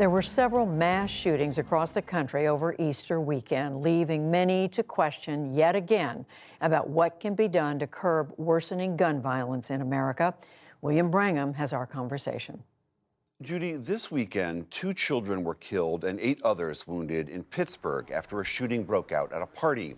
There were several mass shootings across the country over Easter weekend, leaving many to question yet again about what can be done to curb worsening gun violence in America. William Brangham has our conversation. Judy, this weekend, 2 children were killed and 8 others wounded in Pittsburgh after a shooting broke out at a party.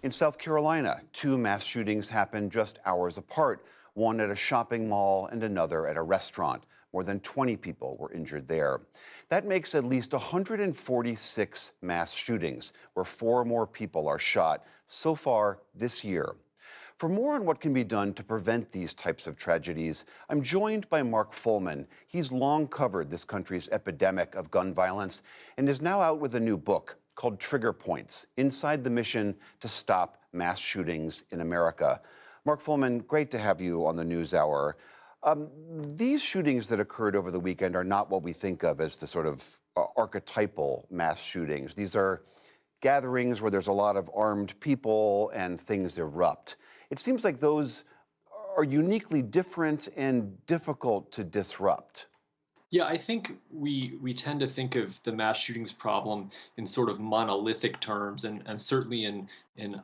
In South Carolina, 2 mass shootings happened just hours apart, one at a shopping mall and another at a restaurant. More than 20 people were injured there. That makes at least 146 mass shootings, where 4 more people are shot so far this year. For more on what can be done to prevent these types of tragedies, I'm joined by Mark Fullman. He's long covered this country's epidemic of gun violence and is now out with a new book called Trigger Points: Inside the Mission to Stop Mass Shootings in America. Mark Fullman, great to have you on the NewsHour. These shootings that occurred over the weekend are not what we think of as the sort of archetypal mass shootings. These are gatherings where there's a lot of armed people and things erupt. It seems like those are uniquely different and difficult to disrupt. Yeah, I think we tend to think of the mass shootings problem in sort of monolithic terms and certainly in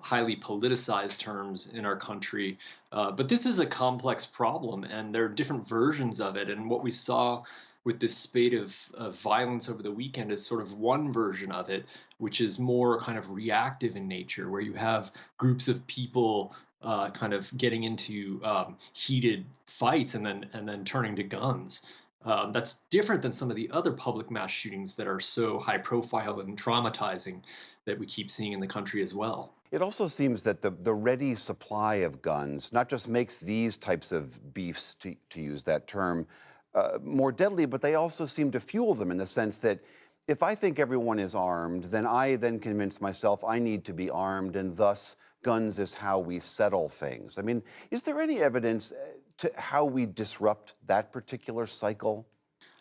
highly politicized terms in our country. But this is a complex problem, and there are different versions of it. And what we saw with this spate of violence over the weekend is sort of one version of it, which is more kind of reactive in nature, where you have groups of people kind of getting into heated fights and then turning to guns. That's different than some of the other public mass shootings that are so high profile and traumatizing that we keep seeing in the country as well. It also seems that the ready supply of guns not just makes these types of beefs, to use that term, more deadly, but they also seem to fuel them in the sense that if I think everyone is armed, then I then convince myself I need to be armed, and thus guns is how we settle things. I mean, is there any evidence to how we disrupt that particular cycle?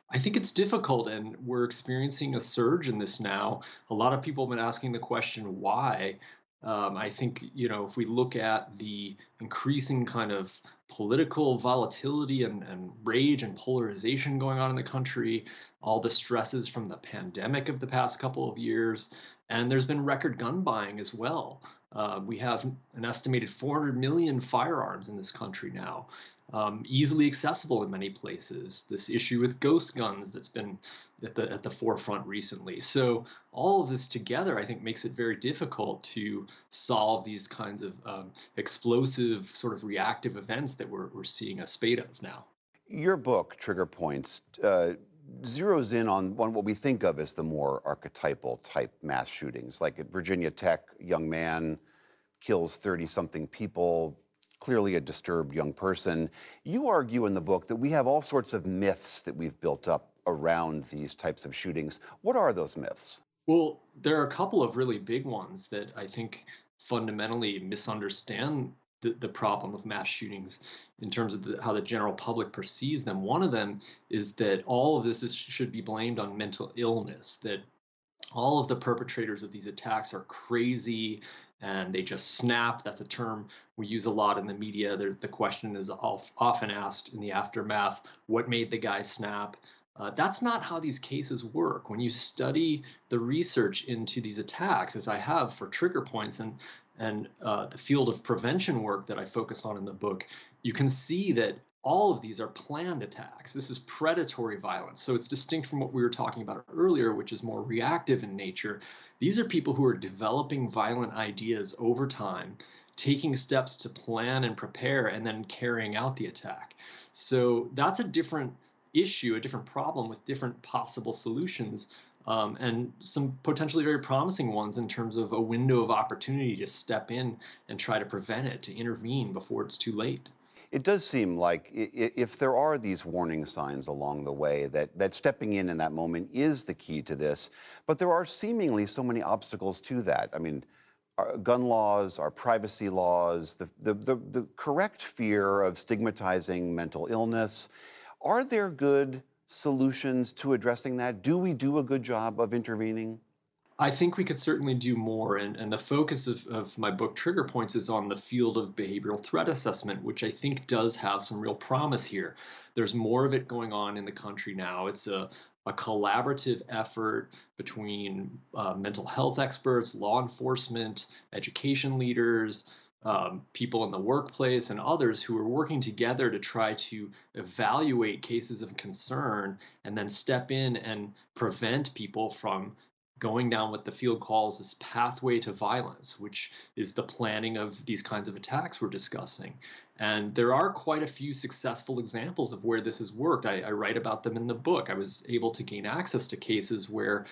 I think it's difficult, and we're experiencing a surge in this now. A lot of people have been asking the question why. I think, if we look at the increasing kind of political volatility and rage and polarization going on in the country, all the stresses from the pandemic of the past couple of years, and there's been record gun buying as well. We have an estimated 400 million firearms in this country now, easily accessible in many places. This issue with ghost guns that's been at the forefront recently. So all of this together, I think, makes it very difficult to solve these kinds of explosive, sort of reactive events that we're seeing a spate of now. Your book, Trigger Points, zeroes in on what we think of as the more archetypal type mass shootings, like at Virginia Tech, young man kills 30-something people, clearly a disturbed young person. You argue in the book that we have all sorts of myths that we've built up around these types of shootings. What are those myths? Well, there are a couple of really big ones that I think fundamentally misunderstand the problem of mass shootings in terms of how the general public perceives them. One of them is that all of this should be blamed on mental illness, that all of the perpetrators of these attacks are crazy and they just snap. That's a term we use a lot in the media. The question is often asked in the aftermath, what made the guy snap? That's not how these cases work. When you study the research into these attacks, as I have for Trigger Points and the field of prevention work that I focus on in the book, you can see that all of these are planned attacks. This is predatory violence. So it's distinct from what we were talking about earlier, which is more reactive in nature. These are people who are developing violent ideas over time, taking steps to plan and prepare, and then carrying out the attack. So that's a different issue, a different problem with different possible solutions, and some potentially very promising ones in terms of a window of opportunity to step in and try to prevent it, to intervene before it's too late. It does seem like if there are these warning signs along the way, that stepping in that moment is the key to this, but there are seemingly so many obstacles to that. I mean, our gun laws, our privacy laws, the correct fear of stigmatizing mental illness. Are there good solutions to addressing that? Do we do a good job of intervening? I think we could certainly do more. And the focus of my book, Trigger Points, is on the field of behavioral threat assessment, which I think does have some real promise here. There's more of it going on in the country now. It's a a collaborative effort between mental health experts, law enforcement, education leaders, people in the workplace, and others who are working together to try to evaluate cases of concern and then step in and prevent people from going down what the field calls this pathway to violence, which is the planning of these kinds of attacks we're discussing. And there are quite a few successful examples of where this has worked. I write about them in the book. I was able to gain access to cases where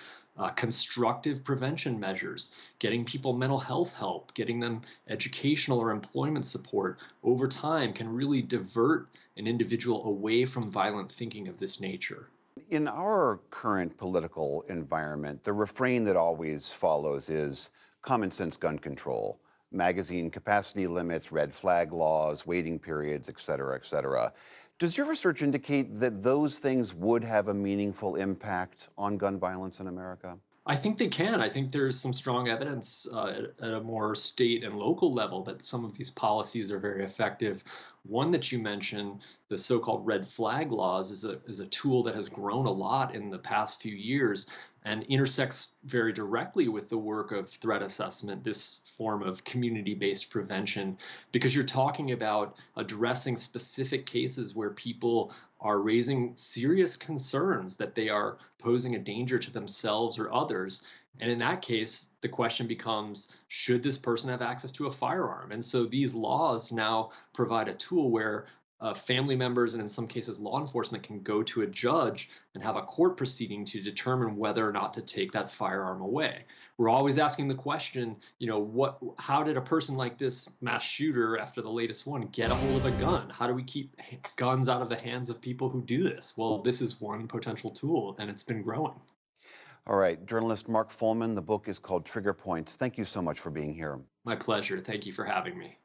constructive prevention measures, getting people mental health help, getting them educational or employment support over time can really divert an individual away from violent thinking of this nature. In our current political environment, the refrain that always follows is common sense gun control, magazine capacity limits, red flag laws, waiting periods, et cetera, et cetera. Does your research indicate that those things would have a meaningful impact on gun violence in America? I think they can. I think there's some strong evidence at a more state and local level that some of these policies are very effective. One that you mentioned, the so-called red flag laws, is a tool that has grown a lot in the past few years and intersects very directly with the work of threat assessment, this form of community-based prevention, because you're talking about addressing specific cases where people are raising serious concerns that they are posing a danger to themselves or others. And in that case, the question becomes, should this person have access to a firearm? And so these laws now provide a tool where family members and in some cases law enforcement can go to a judge and have a court proceeding to determine whether or not to take that firearm away. We're always asking the question, how did a person like this mass shooter after the latest one get a hold of a gun? How do we keep guns out of the hands of people who do this? Well, this is one potential tool, and it's been growing. All right, journalist Mark Fullman, the book is called Trigger Points. Thank you so much for being here. My pleasure. Thank you for having me.